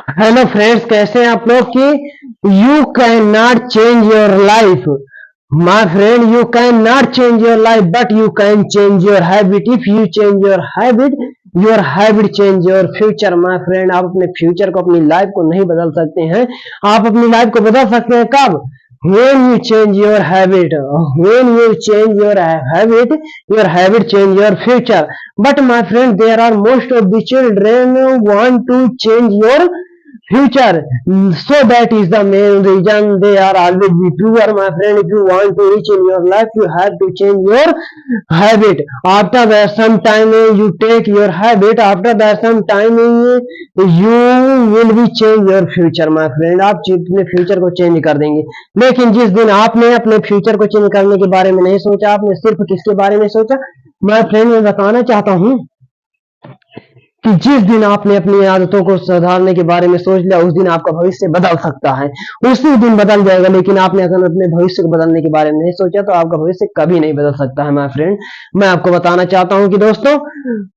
Hello friends, कैसे हैं आप लोग कि you can not change your life. My friend, you can not change your life but you can change your habit. If you change your habit change your future. My friend, आप अपने future को, अपनी life को नहीं बदल सकते हैं। आप अपनी लाइफ को बदल सकते हैं कब? when you change your habit. When you change your habit change your future. But my friend, there are most of the children want to change your future. So that is the main reason they are always be poor. My friend, if you want to reach in your life, you have to change your habit. After that some time you take your habit. After that some time you will be change your future. My friend, आप अपने future को change कर देंगे। लेकिन जिस दिन आपने अपने फ्यूचर को चेंज करने के बारे में नहीं सोचा, आपने सिर्फ किसके बारे में सोचा? मैं फ्रेंड, मैं बताना चाहता हूँ कि जिस दिन आपने अपनी आदतों को सुधारने के बारे में सोच लिया, उस दिन आपका भविष्य बदल सकता है। उसी दिन बदल जाएगा। लेकिन आपने अगर अपने भविष्य को बदलने के बारे में नहीं सोचा तो आपका भविष्य कभी नहीं बदल सकता है। माय फ्रेंड, मैं आपको बताना चाहता हूं कि दोस्तों,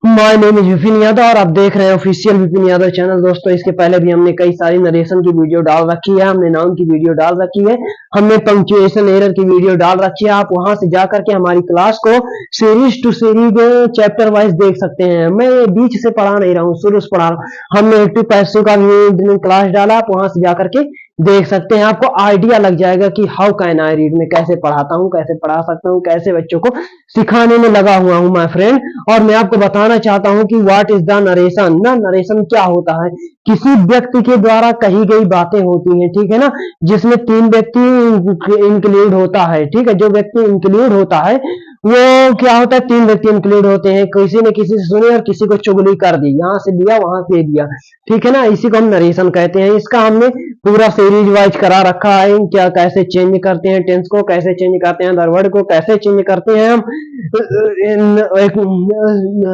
my name is Vipin Yadav और आप देख रहे हैं ऑफिशियल विपिन यादव चैनल। दोस्तों, इसके पहले भी हमने कई सारी नरेशन की वीडियो डाल रखी है, हमने नाउन की वीडियो डाल रखी है, हमने पंक्चुएशन एरर की वीडियो डाल रखी है। आप वहां से जाकर के हमारी क्लास को series to series chapter wise देख सकते हैं। मैं बीच से पढ़ा नहीं रहा हूँ, शुरू से पढ़ा रहा हूँ। हमने एक्टिव पैसिव का भी क्लास डाला, आप वहां से जाकर के देख सकते हैं। आपको आइडिया लग जाएगा कि हाउ कैन आई रीड, में कैसे पढ़ाता हूँ, कैसे पढ़ा सकता हूँ, कैसे बच्चों को सिखाने में लगा हुआ हूँ माय फ्रेंड। और मैं आपको बताना चाहता हूँ कि व्हाट इज द नरेशन। ना, नरेशन क्या होता है? किसी व्यक्ति के द्वारा कही गई बातें होती हैं, ठीक है ना, जिसमें तीन व्यक्ति इंक्लूड होता है। ठीक है, जो व्यक्ति इंक्लूड होता है वो क्या होता है? तीन व्यक्ति इंक्लूड होते हैं। किसी ने किसी से सुनी और किसी को चुगली कर दी, यहाँ से दिया वहां से दिया, ठीक है ना, इसी को हम नरेशन कहते हैं। इसका हमने पूरा सीरीज वाइज करा रखा है। क्या कैसे चेंज करते हैं टेंस को, कैसे चेंज करते हैं अदर वर्ड को, कैसे चेंज करते हैं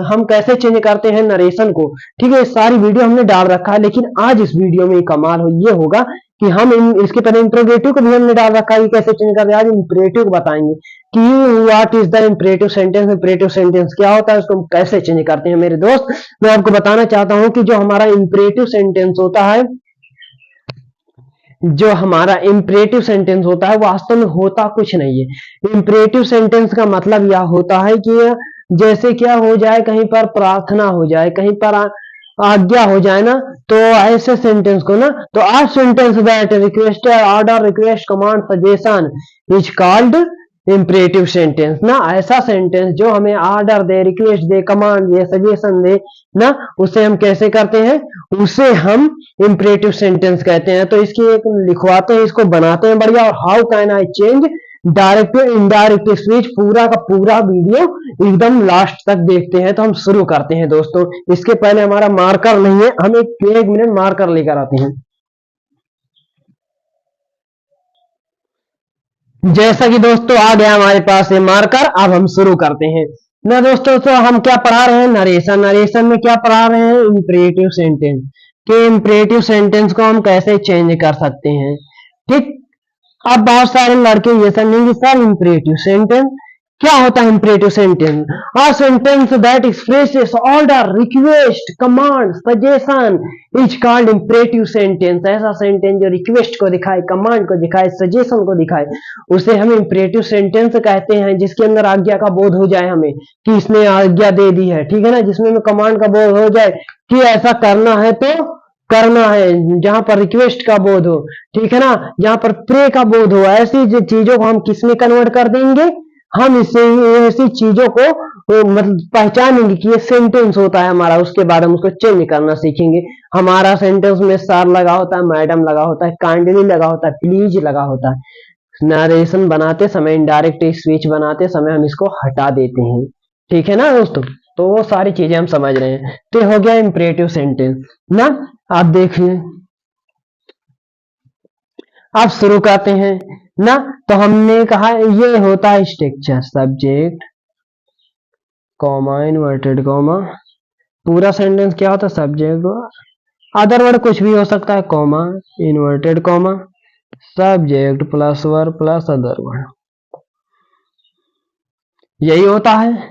हम कैसे चेंज करते हैं नरेशन को। ठीक है, सारी वीडियो हमने डाल रखा है। लेकिन आज इस वीडियो में कमाल ये होगा कि हम इसके पहले इंट्रोगेटिव को भी हमने डाल रखा है, कैसे चेंज करते हैं। आज इंपरेटिव को बताएंगे कि what is the imperative sentence. Imperative sentence क्या होता है, उसको हम कैसे चेंज करते हैं। मेरे दोस्त, मैं आपको बताना चाहता हूं कि जो हमारा इंपरेटिव सेंटेंस होता है, जो हमारा इंपरेटिव सेंटेंस होता है, वास्तव में होता कुछ नहीं है। इंपरेटिव सेंटेंस का मतलब यह होता है कि जैसे क्या हो जाए, कहीं पर प्रार्थना हो जाए, कहीं पर आज्ञा हो जाए ना, तो ऐसे सेंटेंस को ना, तो a sentence that request, order, request, command, suggestion is called imperative sentence. ना, ऐसा सेंटेंस जो हमें ऑर्डर दे, रिक्वेस्ट दे, कमांड दे, सजेशन दे ना, उसे हम कैसे करते हैं? उसे हम इंपरेटिव सेंटेंस कहते हैं। तो इसकी एक लिखवाते हैं, इसको बनाते हैं बढ़िया। और how can I change direct to indirect speech, पूरा का पूरा वीडियो एकदम लास्ट तक देखते हैं। तो हम शुरू करते हैं दोस्तों। इसके पहले हमारा मार्कर नहीं है, हम एक मिनट मार्कर लेकर आते हैं। जैसा कि दोस्तों आ गया हमारे पास ये मार्कर, अब हम शुरू करते हैं ना दोस्तों। तो हम क्या पढ़ा रहे हैं? नरेशन। नरेशन में क्या पढ़ा रहे हैं? Imperative sentence. कि इंपरेटिव सेंटेंस को हम कैसे चेंज कर सकते हैं। ठीक, अब बहुत सारे लड़के ये समझेंगे सर इंपरेटिव सेंटेंस क्या होता है? Imperative sentence a sentence that expresses order, request, command, suggestion is called imperative sentence. ऐसा सेंटेंस जो रिक्वेस्ट को दिखाए, कमांड को दिखाए, सजेशन को दिखाए, उसे हम इंपरेटिव सेंटेंस कहते हैं। जिसके अंदर आज्ञा का बोध हो जाए हमें कि इसने आज्ञा दे दी है, ठीक है ना, जिसमें कमांड का बोध हो जाए कि ऐसा करना है तो करना है, जहां पर रिक्वेस्ट का बोध हो, ठीक है ना, जहां पर प्रे का बोध हो, ऐसी चीजों को हम किसमें कन्वर्ट कर देंगे? हम इससे ऐसी चीजों को मतलब पहचानेंगे कि ये सेंटेंस होता है हमारा। उसके बाद हम उसको चेंज करना सीखेंगे। हमारा सेंटेंस में सर लगा होता है, मैडम लगा होता है, काइंडली लगा होता है, प्लीज लगा होता है। नरेशन बनाते समय, इनडायरेक्ट स्पीच बनाते समय हम इसको हटा देते हैं, ठीक है ना दोस्तों। तो वो सारी चीजें हम समझ रहे हैं। तो हो गया इंपरेटिव सेंटेंस ना। आप देखिए, आप शुरू करते हैं ना। तो हमने कहा ये होता है structure, subject, comma, inverted comma, पूरा सेंटेंस क्या होता है? सब्जेक्ट, अदर वर्ड कुछ भी हो सकता है, comma, inverted comma, subject plus verb plus other word, यही होता है।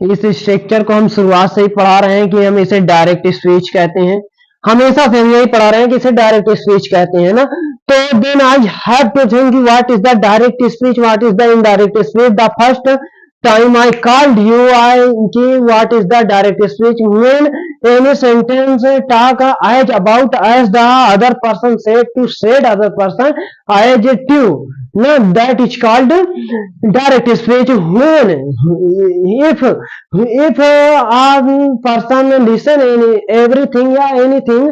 इस स्ट्रक्चर को हम शुरुआत से ही पढ़ा रहे हैं कि हम इसे डायरेक्ट स्पीच कहते हैं। हमेशा से हम यही पढ़ा रहे हैं कि इसे डायरेक्ट स्पीच कहते हैं ना। तो then I have to think what is the direct speech, what is the indirect speech. The first time I called you, I give what is the direct speech when any sentence talk as about as the other person said to said other person as to. No, that is called direct speech. When if a person listen any everything या anything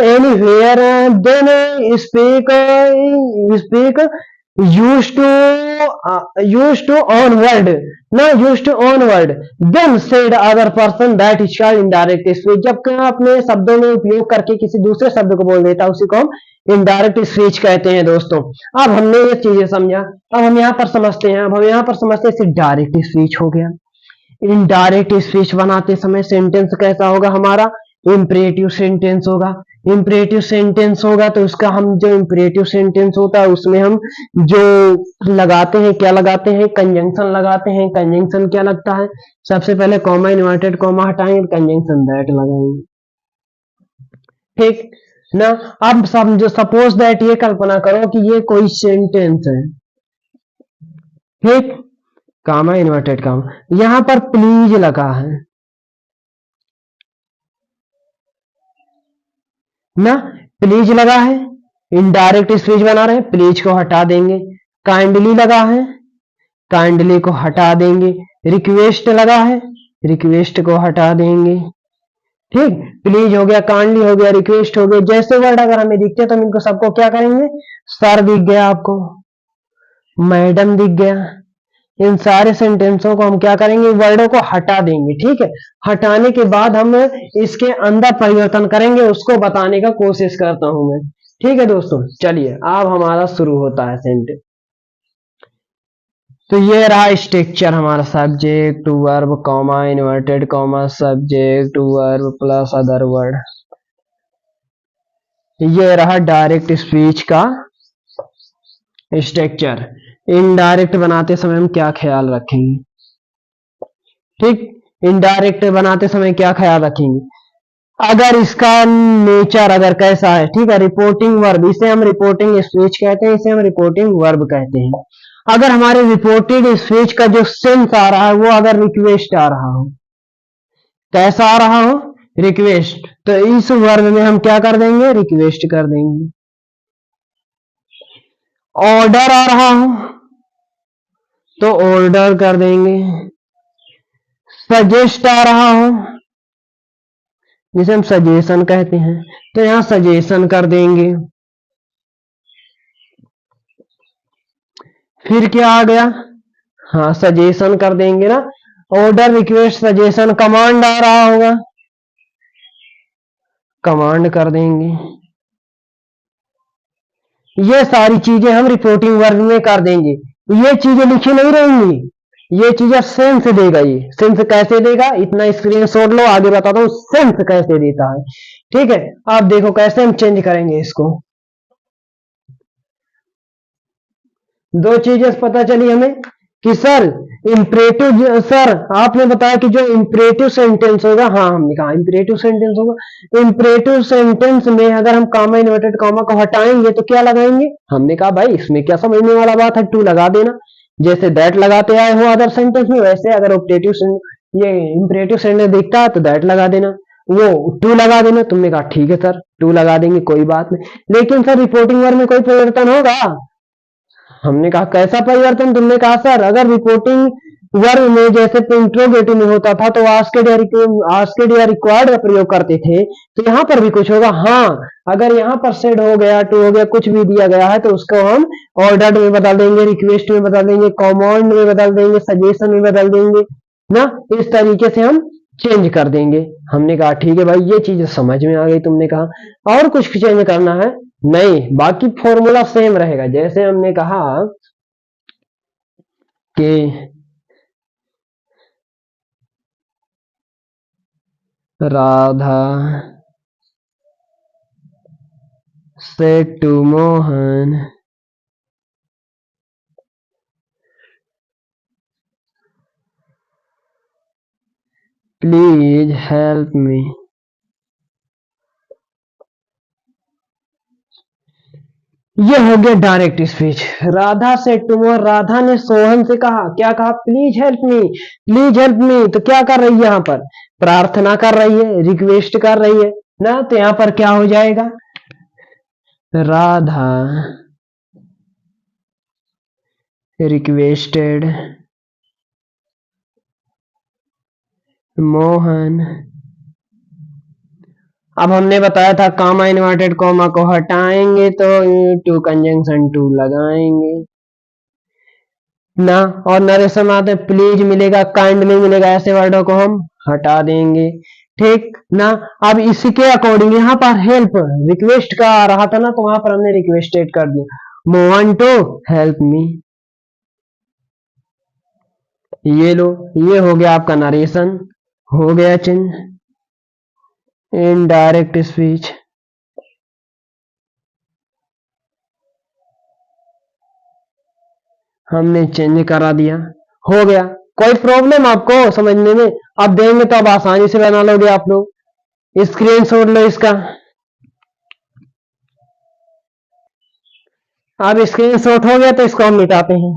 anywhere, then speak used to on word, ना used to on word, then said other person, that is called indirect speech। जब मैं अपने शब्दों में उपयोग करके किसी दूसरे शब्द को बोल देता उसी को हम इनडायरेक्ट स्पीच कहते हैं दोस्तों। अब हमने ये चीजें समझा, अब हम यहाँ पर समझते हैं, अब हम यहाँ पर समझते हैं इसे डायरेक्ट स्पीच हो गया। इनडायरेक्ट स्पीच बनाते समय सेंटेंस कैसा होगा हमारा, इम्परेटिव सेंटेंस होगा। इम्परेटिव सेंटेंस होगा तो उसका हम जो इम्परेटिव सेंटेंस होता है उसमें हम जो लगाते हैं, क्या लगाते हैं, कंजंक्शन लगाते हैं। कंजंक्शन क्या लगता है, सबसे पहले कॉमा इन्वर्टेड कॉमा हटाएंगे, कंजंक्शन दैट लगाएंगे, ठीक ना। अब समझो, सपोज दैट, ये कल्पना करो कि ये कोई सेंटेंस है, ठीक, कामा इन्वर्टेड कामा, यहां पर प्लीज लगा है ना, प्लीज लगा है, इनडायरेक्ट स्पीच बना रहे हैं, प्लीज को हटा देंगे। काइंडली लगा है, काइंडली को हटा देंगे। रिक्वेस्ट लगा है, रिक्वेस्ट को हटा देंगे, ठीक। प्लीज हो गया, काइंडली हो गया, रिक्वेस्ट हो गया। जैसे वर्ड अगर हमें दिखते तो हम इनको सबको क्या करेंगे, सर दिख गया आपको, मैडम दिख गया, इन सारे सेंटेंसों को हम क्या करेंगे, वर्डों को हटा देंगे, ठीक है। हटाने के बाद हम इसके अंदर परिवर्तन करेंगे, उसको बताने का कोशिश करता हूं मैं, ठीक है दोस्तों। चलिए अब हमारा शुरू होता है सेंटेंस। तो ये रहा स्ट्रक्चर हमारा, subject to verb comma inverted comma subject to verb plus other word. ये रहा डायरेक्ट स्पीच का स्ट्रक्चर। इनडायरेक्ट बनाते समय हम क्या ख्याल रखेंगे, ठीक, इनडायरेक्ट बनाते समय क्या ख्याल रखेंगे, अगर इसका नेचर अगर कैसा है, ठीक है, रिपोर्टिंग वर्ब, इसे हम रिपोर्टिंग स्पीच कहते हैं, इसे हम रिपोर्टिंग वर्ब कहते हैं। अगर हमारे रिपोर्टेड स्पीच का जो सेंस आ रहा है वो अगर रिक्वेस्ट आ रहा हो, कैसा आ रहा हो, रिक्वेस्ट, तो इस वर्ब में हम क्या कर देंगे, रिक्वेस्ट कर देंगे। ऑर्डर आ रहा हो तो ऑर्डर कर देंगे। सजेस्ट आ रहा हो जिसे हम सजेशन कहते हैं तो यहां सजेशन कर देंगे। फिर क्या आ गया, हाँ सजेशन कर देंगे ना, ऑर्डर रिक्वेस्ट सजेशन। कमांड आ रहा होगा, कमांड कर देंगे। ये सारी चीजें हम रिपोर्टिंग वर्ब में कर देंगे। ये चीजें लिखी नहीं रहेंगी, ये चीजें सेंस देगा। ये सेंस कैसे देगा, इतना स्क्रीनशॉट लो, आगे बताता हूँ सेंस कैसे देता है, ठीक है। आप देखो कैसे हम चेंज करेंगे इसको। दो चीजें पता चली हमें कि सर इंपरेटिव, सर आपने बताया कि जो इंपरेटिव सेंटेंस होगा, हाँ हमने कहा इंपरेटिव सेंटेंस होगा। इंपरेटिव सेंटेंस में अगर हम कॉमा इन्वर्टेड कॉमा को हटाएंगे तो क्या लगाएंगे, हमने कहा भाई इसमें क्या समझने वाला बात है, टू लगा देना। जैसे दैट लगाते आए हो अदर सेंटेंस में, वैसे अगर ऑपरेटिव ये इंपरेटिव सेंटेंस दिखता है तो दैट लगा देना, वो टू लगा देना। तुमने कहा ठीक है सर टू लगा देंगे कोई बात नहीं, लेकिन सर रिपोर्टिंग वर्ड में कोई परिवर्तन होगा। हमने कहा कैसा परिवर्तन, तुमने कहा सर अगर रिपोर्टिंग वर्ब में जैसे इंट्रोगेटिव में होता था तो आस्केड या रिक्वायर्ड का प्रयोग करते थे, तो यहाँ पर भी कुछ होगा। हाँ, अगर यहाँ पर सेड हो गया, टू हो गया, कुछ भी दिया गया है तो उसको हम ऑर्डर्ड में बदल देंगे, रिक्वेस्ट में बदल देंगे, कमांड में बदल देंगे, सजेशन में बदल देंगे ना। इस तरीके से हम चेंज कर देंगे। हमने कहा ठीक है भाई ये चीज समझ में आ गई। तुमने कहा और कुछ चेंज करना है, नहीं, बाकी फॉर्मूला सेम रहेगा। जैसे हमने कहा कि Radha said to Mohan, please help me ये हो गया डायरेक्ट स्पीच। राधा से टुमोर, राधा ने सोहन से कहा, क्या कहा? Please help me, please help me. तो क्या कर रही है यहाँ पर? प्रार्थना कर रही है, रिक्वेस्ट कर रही है ना। तो यहाँ पर क्या हो जाएगा? राधा रिक्वेस्टेड मोहन। अब हमने बताया था कामा इन्वर्टेड कॉमा को हटाएंगे तो टू कंजंक्शन टू लगाएंगे ना। और नरेशन में आते प्लीज मिलेगा, काइंडली मिलेगा, ऐसे वर्डों को हम हटा देंगे। ठीक ना। अब इसी के अकॉर्डिंग यहाँ पर हेल्प रिक्वेस्ट का आ रहा था ना, तो वहां पर हमने रिक्वेस्टेड कर दिया, मोहन टू हेल्प मी। ये लो, ये हो गया आपका नरेशन, हो गया चेंज इन डायरेक्ट स्पीच। हमने चेंज करा दिया, हो गया। कोई प्रॉब्लम आपको समझने में? अब देंगे तो अब आसानी से बना लोगे आप लोग। स्क्रीन शॉट लो इसका। अब स्क्रीन शॉट हो गया तो इसको हम मिटाते हैं।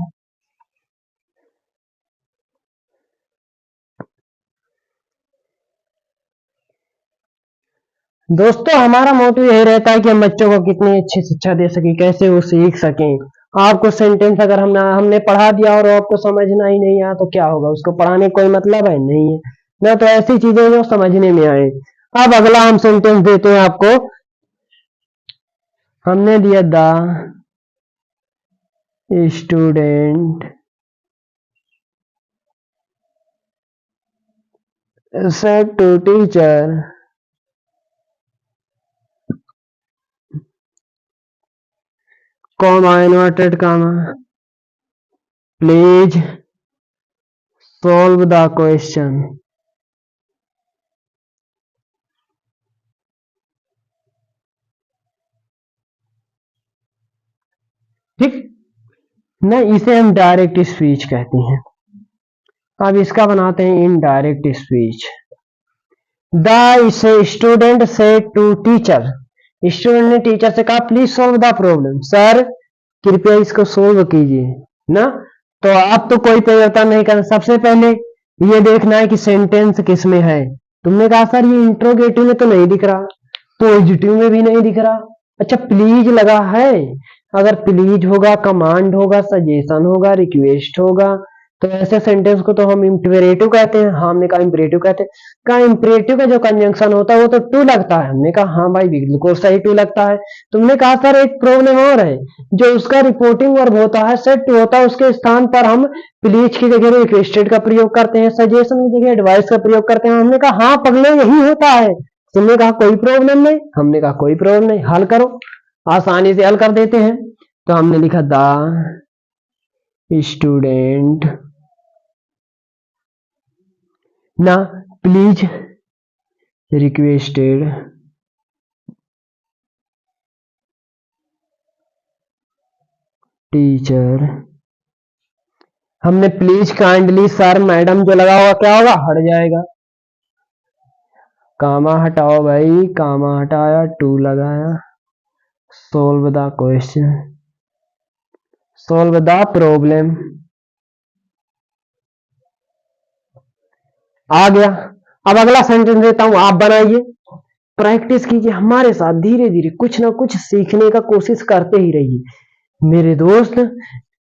दोस्तों हमारा मोटिव यही रहता है कि हम बच्चों को कितनी अच्छी शिक्षा दे सके, कैसे वो सीख सकें। आपको सेंटेंस अगर हमने पढ़ा दिया और आपको समझना ही नहीं आया तो क्या होगा? उसको पढ़ाने का कोई मतलब है नहीं है ना। तो ऐसी चीजें जो समझने में आए। अब अगला हम सेंटेंस देते हैं आपको। हमने दिया the student said to teacher, comma inverted comma, please solve the question। ठीक ना, इसे हम डायरेक्ट स्पीच कहते हैं। अब इसका बनाते हैं indirect speech. The student said to teacher, student ने टीचर से कहा please solve the problem, sir कृपया इसको सोल्व कीजिए ना। तो अब तो कोई परिवर्तन नहीं करना, सबसे पहले ये देखना है कि सेंटेंस किस में है। तुमने कहा सर ये इंट्रोगेटिव में तो नहीं दिख रहा, पॉजिटिव में भी नहीं दिख रहा। अच्छा प्लीज लगा है, अगर प्लीज होगा, कमांड होगा, सजेशन होगा, रिक्वेस्ट होगा, तो ऐसे सेंटेंस को तो हम इम्पेरेटिव कहते हैं। हाँ हमने कहा इम्पेरेटिव कहते हैं। कहा इम्पेरेटिव का जो कंजंक्शन होता है वो तो टू लगता है। हमने कहा हाँ भाई बिल्कुल सही टू लगता है। तुमने कहा सर एक प्रॉब्लम और है, जो उसका रिपोर्टिंग वर्ब होता है सेट टू होता है, उसके स्थान पर हम प्लीज की जगह रिक्वेस्टेड का प्रयोग करते हैं, सजेशन की जगह एडवाइस का प्रयोग करते हैं। हमने कहा हाँ पगले यही होता है। तुमने कहा कोई प्रॉब्लम नहीं, हमने कहा कोई प्रॉब्लम नहीं, हल करो, आसानी से हल कर देते हैं। तो हमने लिखा द स्टूडेंट ना प्लीज रिक्वेस्टेड टीचर। हमने प्लीज काइंडली सर मैडम जो लगा होगा क्या होगा? हट जाएगा। कामा हटाओ भाई, कामा हटाया, टू लगाया, solve the question, solve the problem, आ गया। अब अगला सेंटेंस देता हूं, आप बनाइए, प्रैक्टिस कीजिए हमारे साथ, धीरे धीरे कुछ ना कुछ सीखने का कोशिश करते ही रहिए मेरे दोस्त।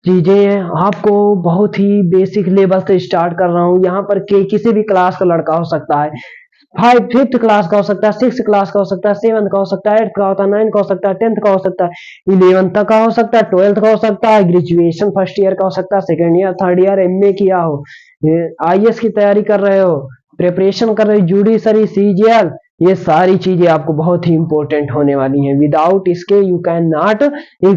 चीजें आपको बहुत ही बेसिक लेवल से स्टार्ट कर रहा हूं। यहाँ पर के किसी भी क्लास का लड़का हो सकता है, फिफ्थ क्लास का हो सकता है, सिक्स क्लास का हो सकता है, सेवंथ का हो सकता है, एट्थ का होता है, नाइन्थ का हो सकता है, टेंथ का हो सकता है, इलेवंथ का हो सकता है, ट्वेल्थ का हो सकता है, ग्रेजुएशन फर्स्ट ईयर का हो सकता है, second year, third year, MA किया हो, आईएएस की तैयारी कर रहे हो, प्रिपरेशन कर रहे हो, जुडिशरी, सीजीएल, ये सारी चीजें आपको बहुत ही इंपॉर्टेंट होने वाली हैं। विदाउट इसके you can not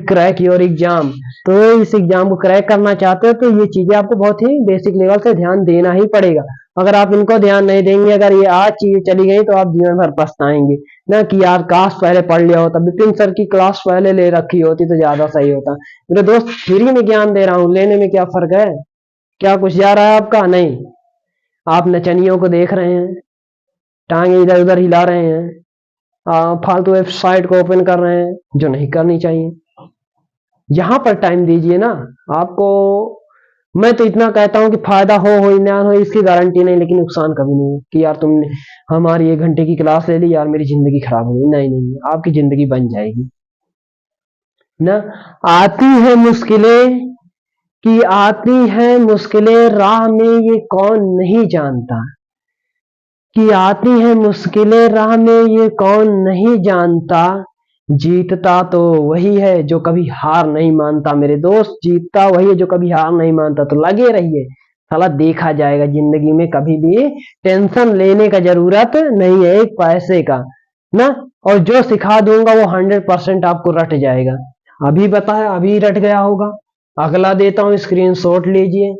crack your exam. तो इस एग्जाम को क्रैक करना चाहते हो तो ये चीजें आपको बहुत ही बेसिक लेवल से ध्यान देना ही पड़ेगा। अगर आप इनको ध्यान नहीं देंगे, अगर ये आज चीजें चली गई तो आप जीवन भर पछताएंगे ना कि यार काश पहले पढ़ लिया होता, विपिन सर की क्लास पहले ले रखी होती तो ज्यादा सही होता। मेरे दोस्त फ्री में ज्ञान दे रहा हूँ, लेने में क्या फर्क है? क्या कुछ जा रहा है आपका? नहीं, आप नचनियों को देख रहे हैं, टांगे इधर उधर हिला रहे हैं, फालतू वेबसाइट को ओपन कर रहे हैं जो नहीं करनी चाहिए। यहां पर टाइम दीजिए ना। आपको मैं तो इतना कहता हूं कि फायदा हो ना हो इसकी गारंटी नहीं, लेकिन नुकसान कभी नहीं कि यार तुमने हमारी 1 घंटे की क्लास ले ली यार मेरी जिंदगी खराब हो गई, नहीं नहीं, आपकी जिंदगी बन जाएगी ना। आती है मुश्किलें कि आती है मुश्किलें राह में ये कौन नहीं जानता, कि आती है मुश्किलें राह में ये कौन नहीं जानता, जीतता तो वही है जो कभी हार नहीं मानता। मेरे दोस्त, जीतता वही है जो कभी हार नहीं मानता। तो लगे रहिए, साला देखा जाएगा जिंदगी में, कभी भी टेंशन लेने का जरूरत नहीं है एक पैसे का ना। और जो सिखा दूंगा वो 100% आपको रट जाएगा। अभी बताया, अभी रट गया होगा। अगला देता हूं, स्क्रीनशॉट लीजिए।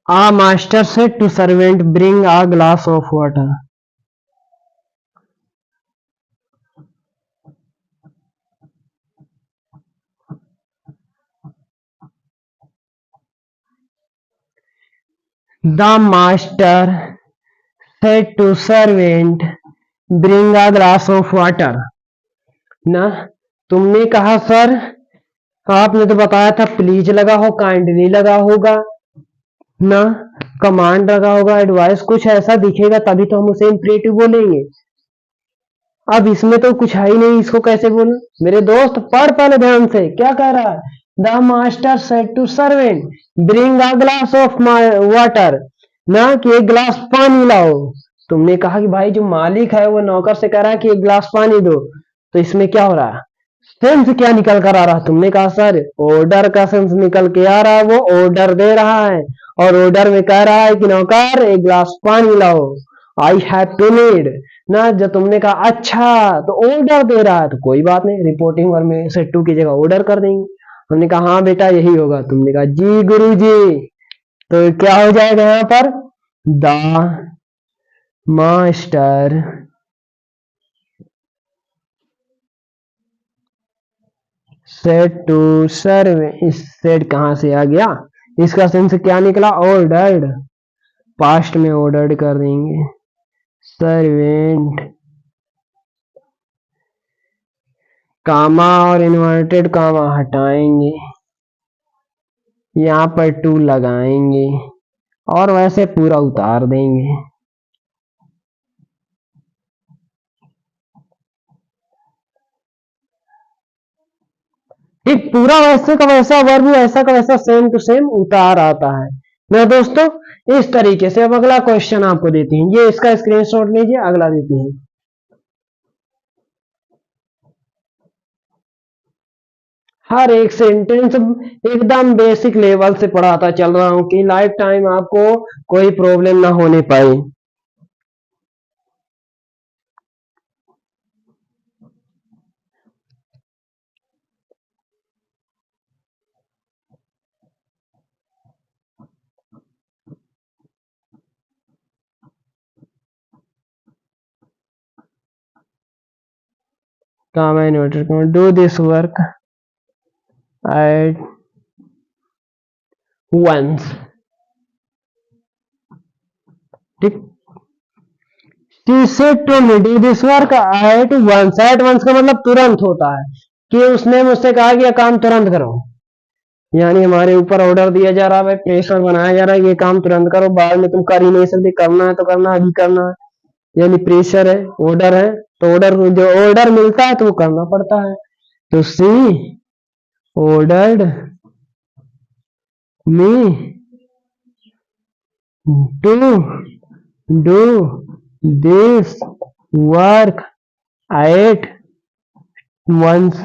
A master said to servant, bring a glass of water. The master said to servant, bring a glass of water. ना, तुमने कहा सर, आपने तो बताया था प्लीज लगा हो, काइंडली लगा होगा ना, कमांड लगा होगा, एडवाइस कुछ ऐसा दिखेगा तभी तो हम उसे इंपरेटिव बोलेंगे। अब इसमें तो कुछ है ही नहीं, इसको कैसे बोलूं? मेरे दोस्त पढ़ पहले ध्यान से, क्या कह रहा है? The master said to servant, bring a glass of water, ना कि एक गिलास पानी लाओ। तुमने कहा कि भाई जो मालिक है वो नौकर से कह रहा है कि एक गिलास पानी दो, तो इसमें क्या हो रहा है? सेंस क्या निकल कर आ रहा? तुमने कहा सर ऑर्डर का सेंस निकल के आ रहा है, वो ऑर्डर दे रहा है और ऑर्डर में कह रहा है कि नौकर एक गिलास पानी लाओ, आई हैव टू नीड ना। जब तुमने कहा अच्छा तो ऑर्डर दे रहा है, तो कोई बात नहीं, रिपोर्टिंग वर्ब में सेट टू की जगह ऑर्डर कर देंगे। हमने कहा हाँ बेटा यही होगा। तुमने कहा जी गुरु जी, तो क्या हो जाएगा यहाँ पर? The master said to serve, इस सेट कहां से आ गया? इसका सेंस क्या निकला? ऑर्डर्ड, पास्ट में ऑर्डर्ड कर देंगे। सर्वेंट, कामा और इन्वर्टेड कामा हटाएंगे, यहाँ पर टू लगाएंगे और वैसे पूरा उतार देंगे। एक पूरा वैसे का वैसा वर्ब ऐसा का वैसा सेम टू सेम उतार आता है ना दोस्तों। इस तरीके से अब अगला क्वेश्चन आपको देते हैं, ये इसका स्क्रीनशॉट लीजिए, अगला देते हैं। हर एक सेंटेंस एकदम बेसिक लेवल से पढ़ाता चल रहा हूं कि लाइफ टाइम आपको कोई प्रॉब्लम ना होने पाए। comma inverted comma, do this work at once, ठीक। She said to me do this work at once, at once का मतलब तुरंत होता है, कि उसने मुझसे कहा कि यह काम तुरंत करो, यानी हमारे ऊपर ऑर्डर दिया जा रहा है, प्रेशर बनाया जा रहा है, ये काम तुरंत करो, बाद में तुम कर ही नहीं सकते, करना है तो करना, अभी करना है, यानी प्रेशर है, ऑर्डर है, तो ऑर्डर जो ऑर्डर मिलता है तो वो करना पड़ता है। तो सी ordered me to do this work at once।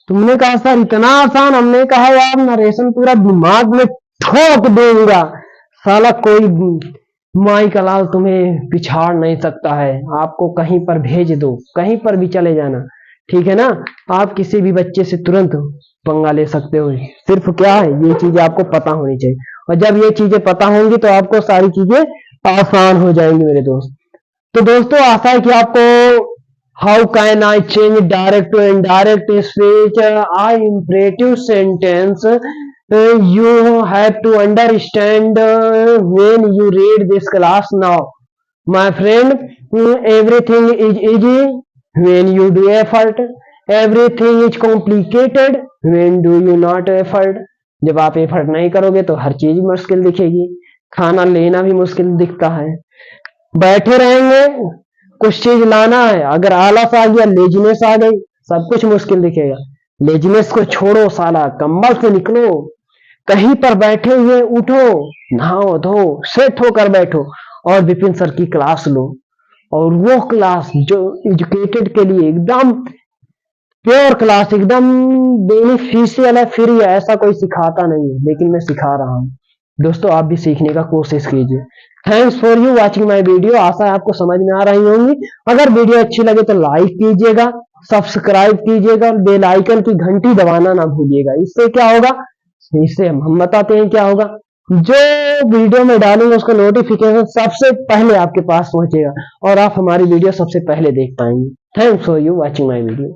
तुमने कहा सर इतना आसान, हमने कहा यार नरेशन पूरा दिमाग में ठोक दूंगा, साला कोई माई का लाल तुम्हें पिछाड़ नहीं सकता है, आपको कहीं पर भेज दो, कहीं पर भी चले जाना, ठीक है ना। आप किसी भी बच्चे से तुरंत पंगा ले सकते हो, सिर्फ क्या है ये चीजें आपको पता होनी चाहिए, और जब ये चीजें पता होंगी तो आपको सारी चीजें आसान हो जाएंगी मेरे दोस्त। तो दोस्तों आशा है कि आपको how can I change direct to indirect speech I imperative sentence you have to understand when you read this class now, my friend. Everything is easy when you do effort, everything is complicated when do you not effort. जब आप effort नहीं करोगे तो हर चीज मुश्किल दिखेगी, खाना लेना भी मुश्किल दिखता है। बैठे रहेंगे, कुछ चीज लाना है, अगर आलस आ गया, लेजीनेस आ गई, सब कुछ मुश्किल दिखेगा। लेजीनेस को छोड़ो साला, कंबल से निकलो, कहीं पर बैठे हुए उठो, नहाओ धो, सेट होकर बैठो और विपिन सर की क्लास लो। और वो क्लास जो एजुकेटेड के लिए एकदम प्योर क्लास, एकदम बेनिफिशियल है, फ्री है, ऐसा कोई सिखाता नहीं है, लेकिन मैं सिखा रहा हूँ। दोस्तों आप भी सीखने का कोशिश कीजिए। Thanks for you watching my video. आशा है आपको समझ में आ रही होंगी। अगर वीडियो अच्छी लगे तो लाइक कीजिएगा, सब्सक्राइब कीजिएगा, बेल आइकन की घंटी दबाना ना भूलिएगा। इससे क्या होगा, इससे हम बताते हैं क्या होगा, जो वीडियो में डालूंगा उसका नोटिफिकेशन सबसे पहले आपके पास पहुंचेगा और आप हमारी वीडियो सबसे पहले देख पाएंगे। Thanks for you watching my video.